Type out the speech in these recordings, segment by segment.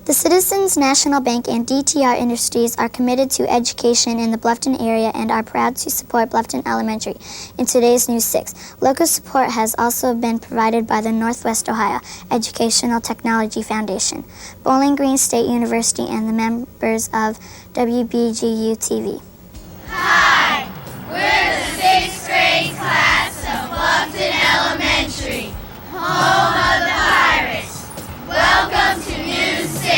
The Citizens National Bank and DTR Industries are committed to education in the Bluffton area and are proud to support Bluffton Elementary in today's News 6. Local support has also been provided by the Northwest Ohio Educational Technology Foundation, Bowling Green State University, and the members of WBGU-TV. Hi, we're the 6th grade class of Bluffton Elementary, home of the Pirates. Welcome to News 6.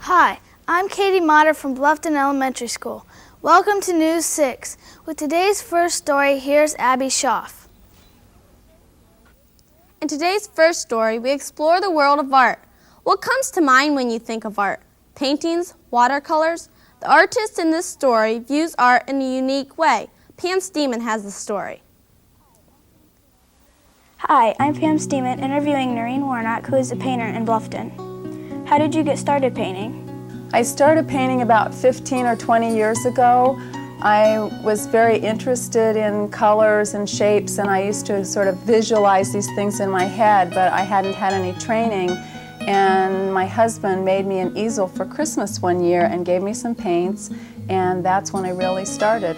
Hi, I'm Katie Motter from Bluffton Elementary School. Welcome to News 6. With today's first story, here's Abby Schaff. In today's first story, we explore the world of art. What comes to mind when you think of art? Paintings, watercolors? The artist in this story views art in a unique way. Pam Steeman has the story. Hi, I'm Pam Steeman, interviewing Noreen Warnock, who is a painter in Bluffton. How did you get started painting? I started painting about 15 or 20 years ago. I was very interested in colors and shapes, and I used to sort of visualize these things in my head, but I hadn't had any training. And my husband made me an easel for Christmas one year and gave me some paints, and that's when I really started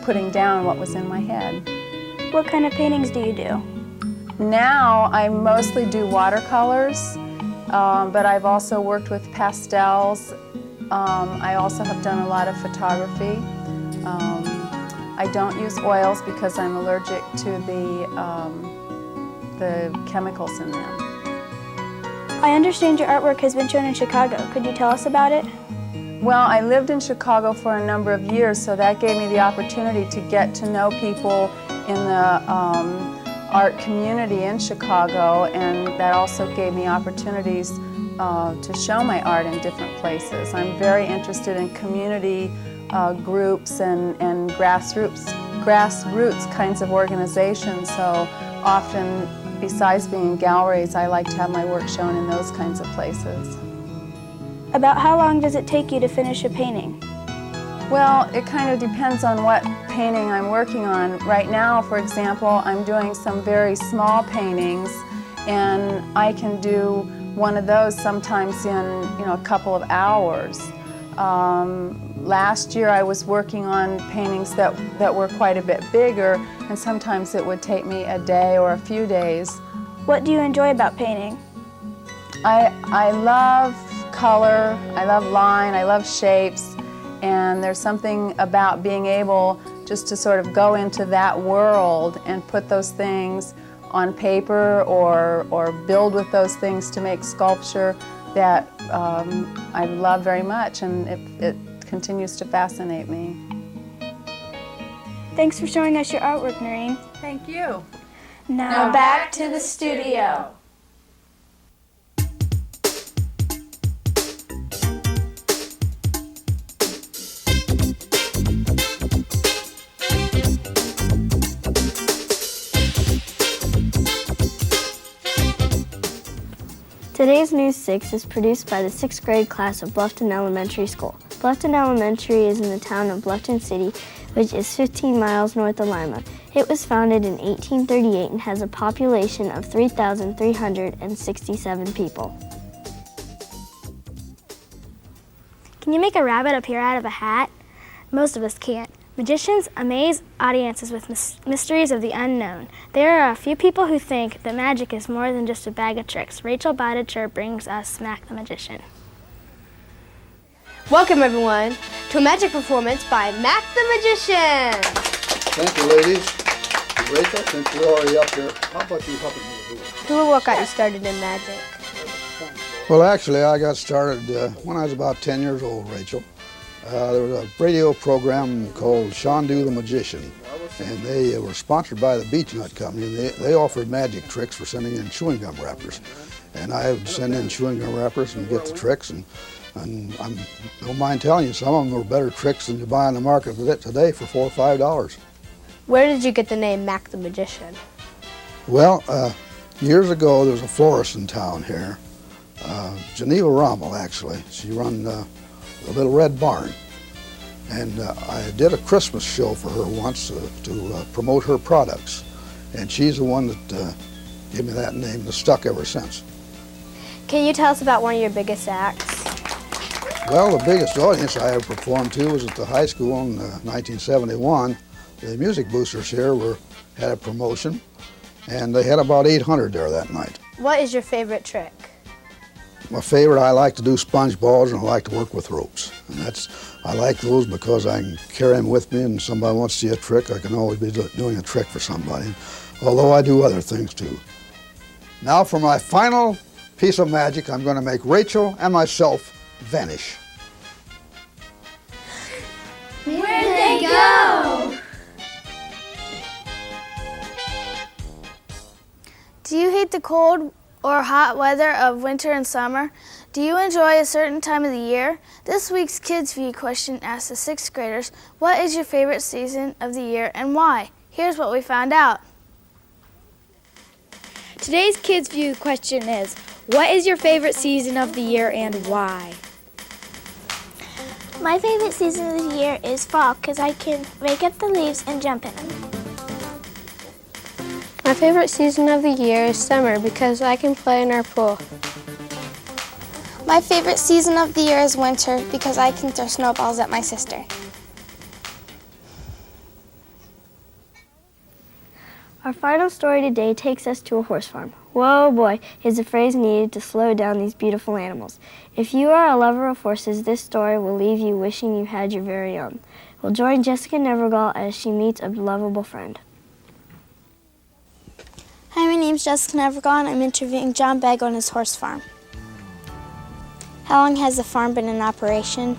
putting down what was in my head. What kind of paintings do you do? Now I mostly do watercolors, but I've also worked with pastels. I also have done a lot of photography. I don't use oils because I'm allergic to the chemicals in them. I understand your artwork has been shown in Chicago. Could you tell us about it? Well, I lived in Chicago for a number of years, so that gave me the opportunity to get to know people in the art community in Chicago, and that also gave me opportunities to show my art in different places. I'm very interested in community groups and grassroots kinds of organizations, so often, besides being in galleries, I like to have my work shown in those kinds of places. About how long does it take you to finish a painting? Well, it kind of depends on what painting I'm working on. Right now, for example, I'm doing some very small paintings, and I can do one of those sometimes in a couple of hours. Last year I was working on paintings that were quite a bit bigger, and sometimes it would take me a day or a few days. What do you enjoy about painting? I love color, I love line, I love shapes, and there's something about being able just to sort of go into that world and put those things on paper or build with those things to make sculpture that I love very much, and it continues to fascinate me. Thanks for showing us your artwork, Noreen. Thank you. Now back to the studio. Today's News 6 is produced by the 6th grade class of Bluffton Elementary School. Bluffton Elementary is in the town of Bluffton City, which is 15 miles north of Lima. It was founded in 1838 and has a population of 3,367 people. Can you make a rabbit appear out of a hat? Most of us can't. Magicians amaze audiences with mysteries of the unknown. There are a few people who think that magic is more than just a bag of tricks. Rachel Bodicher brings us Mac the Magician. Welcome, everyone, to a magic performance by Mac the Magician. Thank you, ladies. Rachel, since you're already up here, how about you helping me do it? What got you started in magic? Well, actually, I got started when I was about 10 years old, Rachel. There was a radio program called Shandu the Magician, and they were sponsored by the Beech Nut Company. They offered magic tricks for sending in chewing gum wrappers. And I would send in chewing gum wrappers and get the tricks, and I don't mind telling you, some of them were better tricks than you buy on the market today for $4 or $5. Where did you get the name Mac the Magician? Well, years ago there was a florist in town here, Geneva Rommel actually. She run the Little Red Barn. And I did a Christmas show for her once to promote her products. And she's the one that gave me that name that's stuck ever since. Can you tell us about one of your biggest acts? Well, the biggest audience I ever performed to was at the high school in 1971. The music boosters here had a promotion, and they had about 800 there that night. What is your favorite trick? My favorite, I like to do sponge balls, and I like to work with ropes. And I like those because I can carry them with me, and somebody wants to see a trick, I can always be doing a trick for somebody, although I do other things too. Now for my final piece of magic, I'm going to make Rachel and myself vanish. Where'd they go? Do you hate the cold or hot weather of winter and summer? Do you enjoy a certain time of the year? This week's Kids View question asks the 6th graders, what is your favorite season of the year and why? Here's what we found out. Today's Kids View question is, what is your favorite season of the year and why? My favorite season of the year is fall because I can rake up the leaves and jump in them. My favorite season of the year is summer because I can play in our pool. My favorite season of the year is winter because I can throw snowballs at my sister. Our final story today takes us to a horse farm. Whoa boy, is a phrase needed to slow down these beautiful animals. If you are a lover of horses, this story will leave you wishing you had your very own. We'll join Jessica Nevergall as she meets a lovable friend. Hi, my name's Jessica Nevergall and I'm interviewing John Begg on his horse farm. How long has the farm been in operation?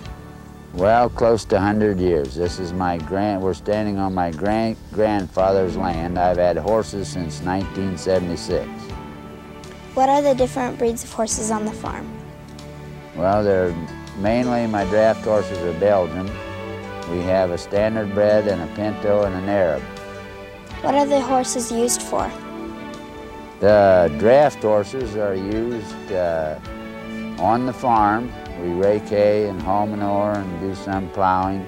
Well, close to 100 years. This is we're standing on my grandfather's land. I've had horses since 1976. What are the different breeds of horses on the farm? Well, mainly my draft horses are Belgian. We have a standard bred and a pinto and an Arab. What are the horses used for? The draft horses are used on the farm. We rake hay and haul manure and do some plowing,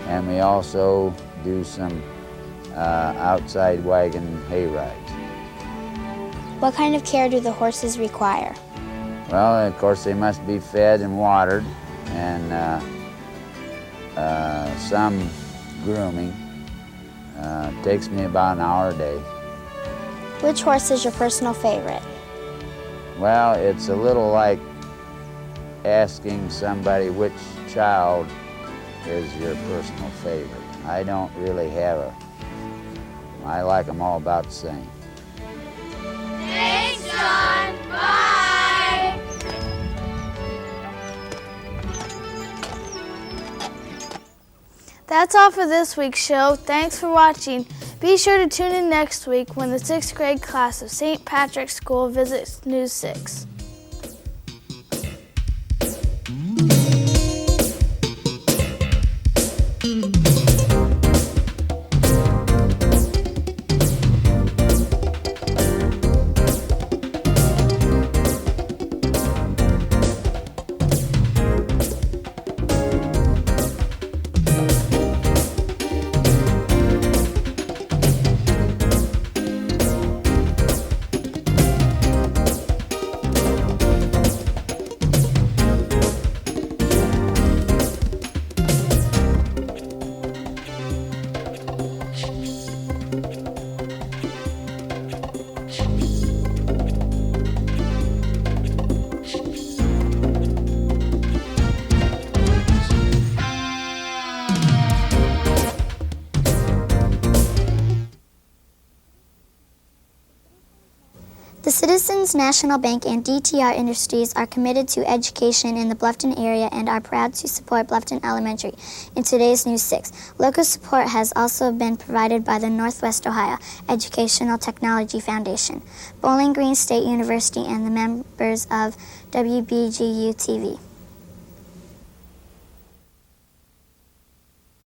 and we also do some outside wagon hay rides. What kind of care do the horses require? Well, of course, they must be fed and watered, and some grooming. It takes me about an hour a day. Which horse is your personal favorite? Well, it's a little like asking somebody which child is your personal favorite. I don't really have I like them all about the same. Thanks, John. Bye. That's all for this week's show. Thanks for watching. Be sure to tune in next week when the 6th grade class of St. Patrick's School visits News 6. The Citizens National Bank and DTR Industries are committed to education in the Bluffton area and are proud to support Bluffton Elementary. In today's News 6, local support has also been provided by the Northwest Ohio Educational Technology Foundation, Bowling Green State University, and the members of WBGU-TV.